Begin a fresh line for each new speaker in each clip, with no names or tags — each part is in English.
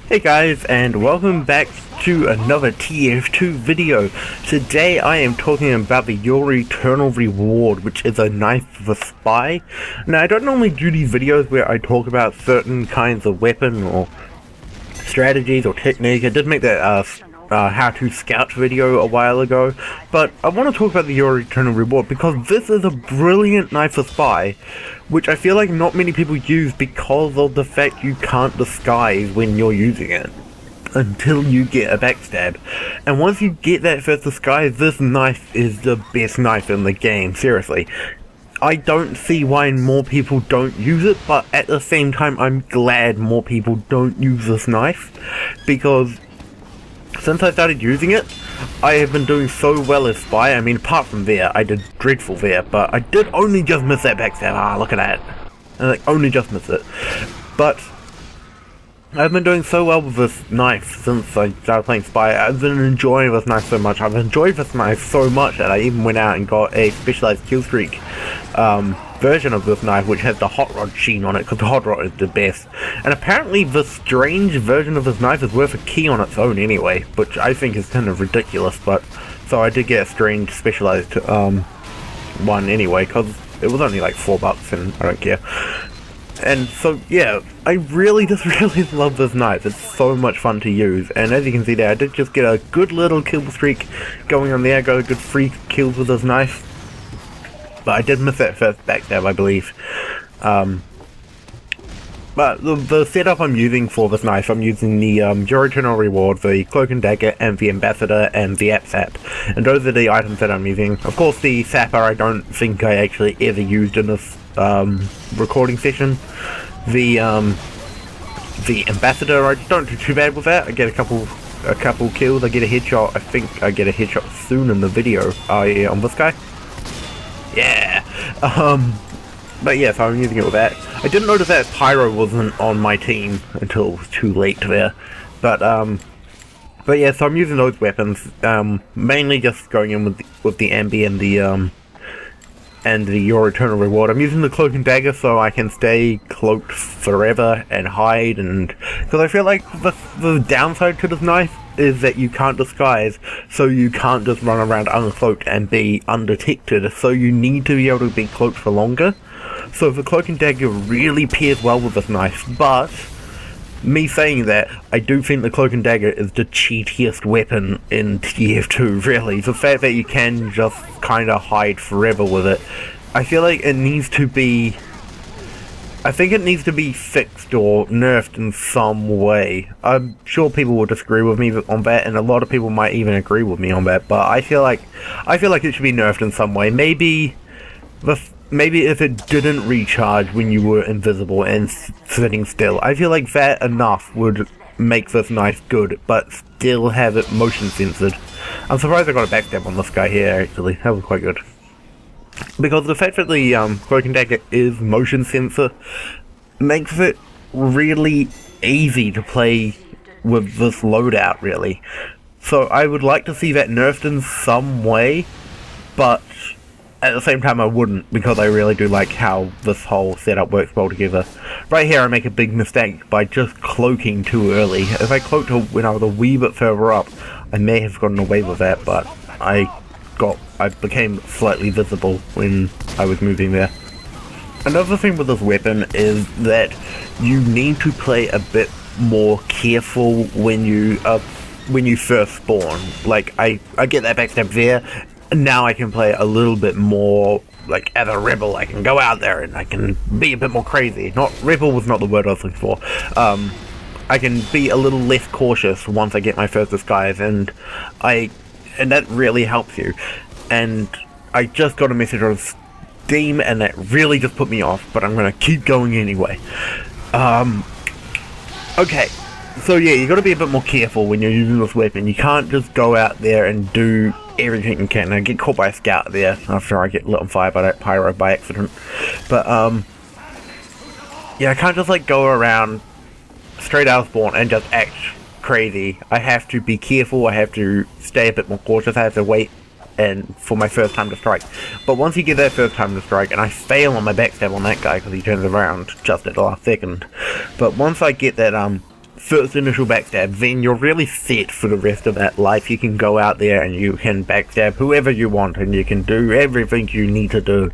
Hey guys, and welcome back to another TF2 video. Today I am talking about the Your Eternal Reward, which is a knife of a spy. Now I don't normally do these videos where I talk about certain kinds of weapon or strategies or technique. I did make that how to scout video a while ago, but I want to talk about the Your Eternal Reward because this is a brilliant knife of spy, which I feel like not many people use because of the fact you can't disguise when you're using it until you get a backstab. And once you get that first disguise, this knife is the best knife in the game, seriously. I don't see why more people don't use it, but at the same time I'm glad more people don't use this knife, because since I started using it, I have been doing so well as spy. I mean, apart from there, I did dreadful there, but I did only just miss that backstab. Ah, look at that. I only just missed it. But I've been doing so well with this knife since I started playing spy. I've been enjoying this knife so much. I've enjoyed this knife so much that I even went out and got a specialized kill streak version of this knife, which has the hot rod sheen on it, because the hot rod is the best. And apparently the strange version of this knife is worth a key on its own anyway, which I think is kind of ridiculous, but so I did get a strange specialized one anyway, because it was only like $4 and I don't care. And so yeah, I really love this knife. It's so much fun to use, and as you can see there, I did just get a good little kill streak going on there. I got a good 3 kills with this knife, but I did miss that first backstab, I believe. But the setup I'm using for this knife, I'm using the Your Eternal Reward, the Cloak and Dagger, and the Ambassador, and the Sap. And those are the items that I'm using. Of course, the Sapper I don't think I actually ever used in this recording session. The Ambassador, I don't do too bad with that. I get a couple kills. I get a headshot. I think I get a headshot soon in the video. On this guy. Yeah. But yeah, so I'm using it with that. I didn't notice that Pyro wasn't on my team until it was too late there. But yeah, so I'm using those weapons. Mainly just going in with the Ambi and the Your Eternal Reward. I'm using the Cloak and Dagger so I can stay cloaked forever and hide, and because I feel like the downside to this knife is that you can't disguise, so you can't just run around uncloaked and be undetected, so you need to be able to be cloaked for longer. So the Cloak and Dagger really pairs well with this knife, but me saying that, I do think the Cloak and Dagger is the cheatiest weapon in TF2, really. The fact that you can just kind of hide forever with it, I feel like it needs to be... I think it needs to be fixed or nerfed in some way. I'm sure people will disagree with me on that, and a lot of people might even agree with me on that, but I feel like it should be nerfed in some way. Maybe if it didn't recharge when you were invisible and sitting still. I feel like that enough would make this knife good, but still have it motion censored. I'm surprised I got a backstab on this guy here, actually. That was quite good. Because the fact that the Cloak and Dagger is motion sensor makes it really easy to play with this loadout, really. So I would like to see that nerfed in some way, but at the same time I wouldn't, because I really do like how this whole setup works well together. Right here I make a big mistake by just cloaking too early. If I cloaked when I was a wee bit further up, I may have gotten away with that, but I became slightly visible when I was moving there. Another thing with this weapon is that you need to play a bit more careful when you first spawn. Like, I get that backstab there. Now I can play a little bit more, like, as a rebel. I can go out there and I can be a bit more crazy. Rebel was not the word I was looking for. I can be a little less cautious once I get my first disguise, and that really helps you. And I just got a message on Steam, and that really just put me off, but I'm gonna keep going anyway. Okay. So yeah, you gotta be a bit more careful when you're using this weapon. You can't just go out there and do everything you can. I get caught by a scout there after I get lit on fire by that Pyro by accident. But yeah, I can't just like go around straight out of spawn and just act crazy. I have to be careful, I have to stay a bit more cautious, I have to wait and for my first time to strike. But once you get that first time to strike, and I fail on my backstab on that guy because he turns around just at the last second, but once I get that first initial backstab, then you're really set for the rest of that life. You can go out there and you can backstab whoever you want, and you can do everything you need to do.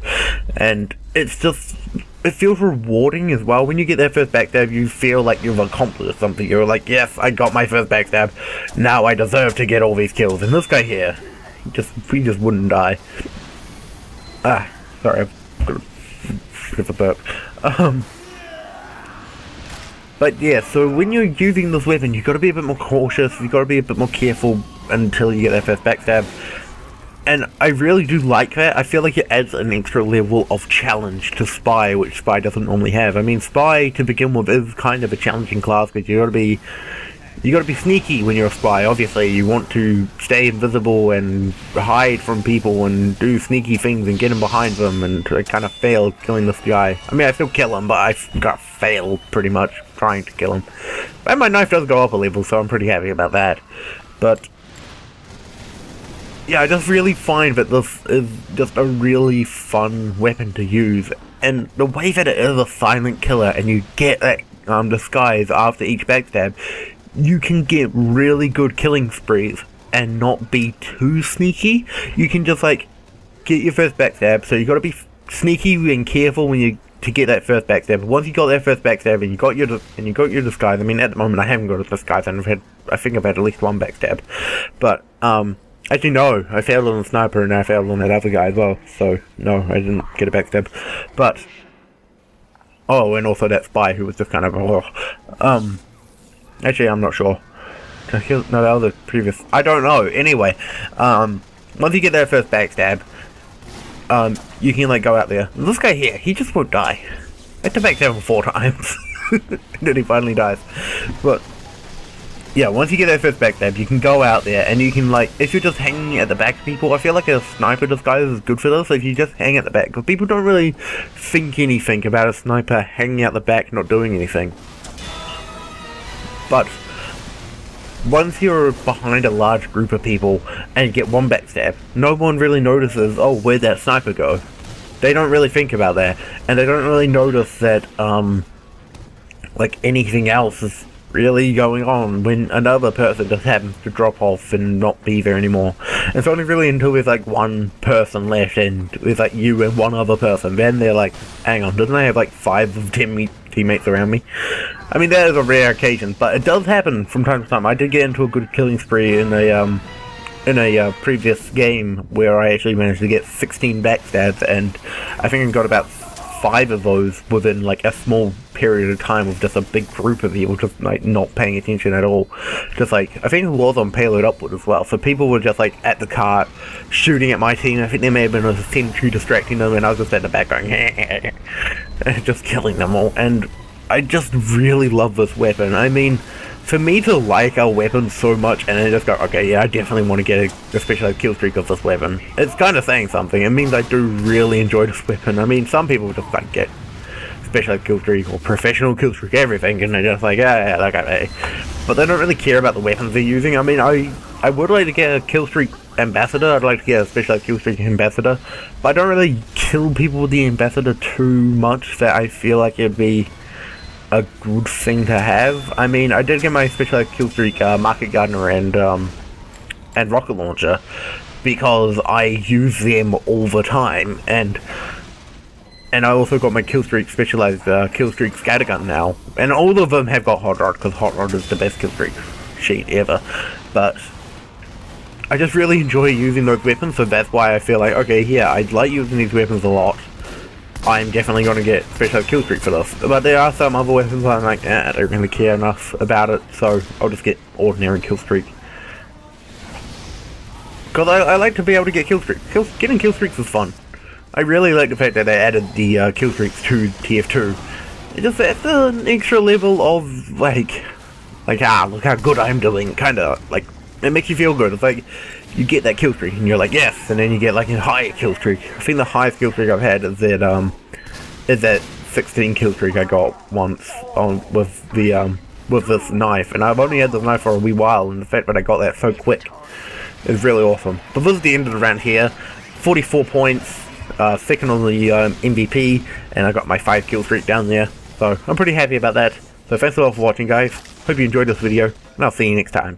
And it's just, it feels rewarding as well. When you get that first backstab, you feel like you've accomplished something. You're like, yes, I got my first backstab. Now I deserve to get all these kills. And this guy here, he just wouldn't die. Sorry, I've got a bit of a burp. But yeah, so when you're using this weapon, you've got to be a bit more cautious, you've got to be a bit more careful until you get that first backstab. And I really do like that. I feel like it adds an extra level of challenge to Spy, which Spy doesn't normally have. I mean, Spy, to begin with, is kind of a challenging class, because you got to be sneaky when you're a Spy. Obviously, you want to stay invisible and hide from people and do sneaky things and get in behind them, and I kind of failed killing this guy. I mean, I still kill him, but I got failed pretty much trying to kill him. And my knife does go up a level, so I'm pretty happy about that. But yeah, I just really find that this is just a really fun weapon to use, and the way that it is a silent killer, and you get that disguise after each backstab, you can get really good killing sprees and not be too sneaky. You can just like get your first backstab, so you got to be sneaky and careful when you to get that first backstab. Once you got that first backstab and you got your disguise. I mean, at the moment I haven't got a disguise, and I think I've had at least one backstab. But actually no, I failed on the sniper and I failed on that other guy as well. So no, I didn't get a backstab. But and also that Spy who was just kind of actually, I'm not sure. No, that was a previous... I don't know. Anyway, once you get that first backstab, you can, like, go out there. This guy here, he just won't die. I had to backstab him 4 times. And then he finally dies. But, yeah, once you get that first backstab, you can go out there, and you can, like... If you're just hanging at the back of people, I feel like a sniper disguise is good for this. If you just hang at the back. Because people don't really think anything about a sniper hanging out the back, not doing anything. But once you're behind a large group of people and you get one backstab, no one really notices, oh, where'd that sniper go? They don't really think about that, and they don't really notice that, like, anything else is really going on when another person just happens to drop off and not be there anymore. And it's only really until there's, like, one person left, and there's, like, you and one other person, then they're like, hang on, doesn't I have, like, 5 of 10 teammates around me? I mean, that is a rare occasion, but it does happen from time to time. I did get into a good killing spree in a previous game where I actually managed to get 16 backstabs, and I think I got about 5 of those within like a small period of time of just a big group of people just like not paying attention at all. Just like, I think it was on Payload Upward as well, so people were just like at the cart shooting at my team. I think there may have been a sentry distracting them, and I was just at the back going just killing them all. And I just really love this weapon. I mean, for me to like a weapon so much and then just go, okay, yeah, I definitely want to get a specialized kill streak of this weapon, it's kind of saying something. It means I do really enjoy this weapon. I mean, some people just like get specialized kill streak or professional kill streak, everything, and they're just like, yeah, okay. But they don't really care about the weapons they're using. I mean, I would like to get a kill streak ambassador. I'd like to get a specialized kill streak ambassador, but I don't really kill people with the ambassador too much that I feel like it'd be a good thing to have. I mean, I did get my specialized kill streak Market Gardener and Rocket Launcher because I use them all the time, and I also got my kill streak specialized kill streak Scattergun now, and all of them have got Hot Rod because Hot Rod is the best kill streak sheet ever. But I just really enjoy using those weapons, so that's why I feel like, okay, yeah, I like using these weapons a lot. I'm definitely going to get specialized kill streak for this. But there are some other weapons where I'm like, I don't really care enough about it, so I'll just get ordinary kill streak. Because I like to be able to get kill streaks. Getting kill streaks is fun. I really like the fact that they added the kill streaks to TF2. It just adds an extra level of like, look how good I'm doing. Kind of like, it makes you feel good. It's like, you get that kill streak and you're like, yes, and then you get like a higher kill streak. I think the highest kill streak I've had is that 16 kill streak I got once with this knife, and I've only had this knife for a wee while, and the fact that I got that so quick is really awesome. But this is the end of the round here. 44 points, second on the MVP, and I got my 5 kill streak down there, so I'm pretty happy about that. So thanks a lot for watching, guys. Hope you enjoyed this video, and I'll see you next time.